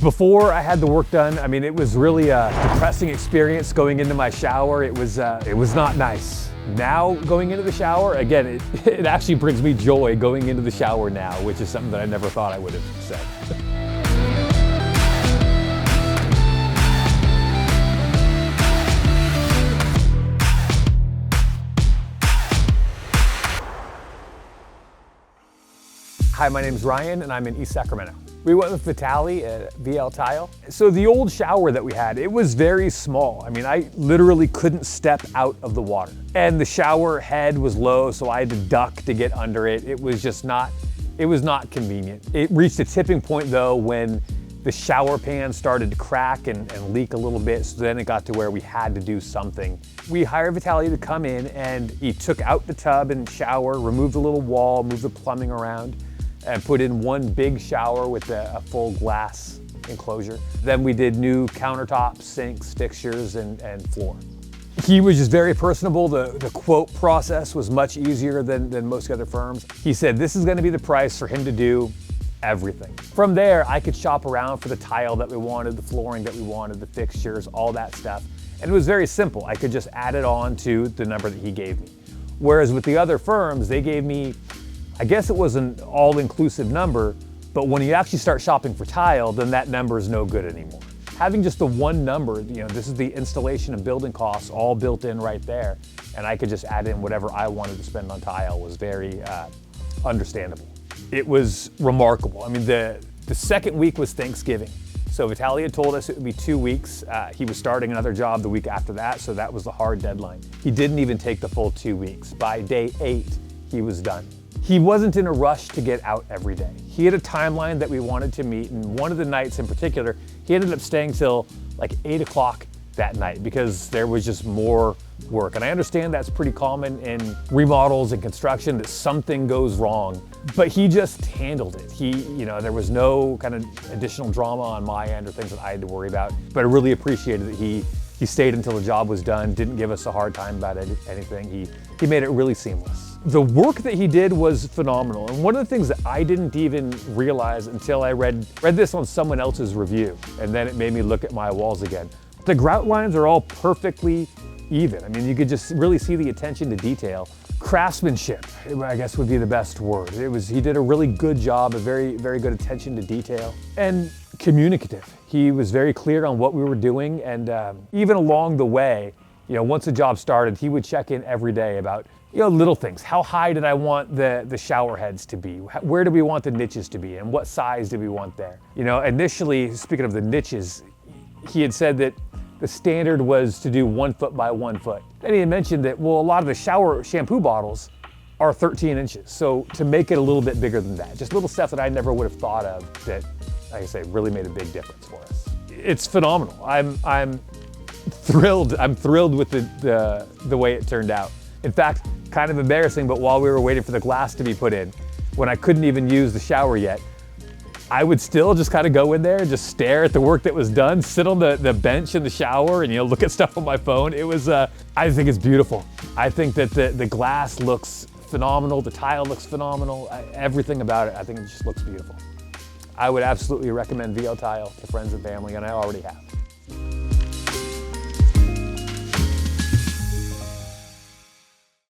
Before I had the work done, I mean, it was really a depressing experience going into my shower. It was not nice. Now going into the shower, again, it actually brings me joy going into the shower now, which is something that I never thought I would have said. Hi, my name's Ryan and I'm in East Sacramento. We went with Vitaly at VL Tile. So the old shower that we had, it was very small. I mean, I literally couldn't step out of the water. And the shower head was low, so I had to duck to get under it. It was not convenient. It reached a tipping point though when the shower pan started to crack and leak a little bit, so then it got to where we had to do something. We hired Vitaly to come in and he took out the tub and shower, removed the little wall, moved the plumbing around, and put in one big shower with a full glass enclosure. Then we did new countertops, sinks, fixtures, and floor. He was just very personable. The quote process was much easier than most other firms. He said this is gonna be the price for him to do everything. From there, I could shop around for the tile that we wanted, the flooring that we wanted, the fixtures, all that stuff. And it was very simple. I could just add it on to the number that he gave me. Whereas with the other firms, they gave me, I guess it was an all-inclusive number, but when you actually start shopping for tile, then that number is no good anymore. Having just the one number, this is the installation and building costs all built in right there, and I could just add in whatever I wanted to spend on tile was very understandable. It was remarkable. I mean, the second week was Thanksgiving. So Vitaly had told us it would be 2 weeks. He was starting another job the week after that, so that was the hard deadline. He didn't even take the full 2 weeks. By day 8, he was done. He wasn't in a rush to get out every day. He had a timeline that we wanted to meet, and one of the nights in particular, he ended up staying till like 8 o'clock that night because there was just more work. And I understand that's pretty common in remodels and construction that something goes wrong, but he just handled it. There was no kind of additional drama on my end or things that I had to worry about, but I really appreciated that he stayed until the job was done, didn't give us a hard time about anything. He made it really seamless. The work that he did was phenomenal. And one of the things that I didn't even realize until I read this on someone else's review, and then it made me look at my walls again. The grout lines are all perfectly even. I mean, you could just really see the attention to detail. Craftsmanship, I guess would be the best word. He did a really good job, a very, very good attention to detail. And communicative. He was very clear on what we were doing, and even along the way, once the job started, he would check in every day about little things. How high did I want the shower heads to be? Where do we want the niches to be? And what size do we want there? Initially, speaking of the niches, he had said that the standard was to do 1 foot by 1 foot. Then he had mentioned that, well, a lot of the shampoo bottles are 13 inches. So to make it a little bit bigger than that, just little stuff that I never would have thought of that, like I say, really made a big difference for us. It's phenomenal. I'm thrilled. I'm thrilled with the way it turned out. In fact, kind of embarrassing, but while we were waiting for the glass to be put in, when I couldn't even use the shower yet, I would still just kind of go in there and just stare at the work that was done, sit on the bench in the shower and look at stuff on my phone. It was, I think it's beautiful. I think that the glass looks phenomenal, the tile looks phenomenal, everything about it, I think it just looks beautiful. I would absolutely recommend VL Tile to friends and family, and I already have.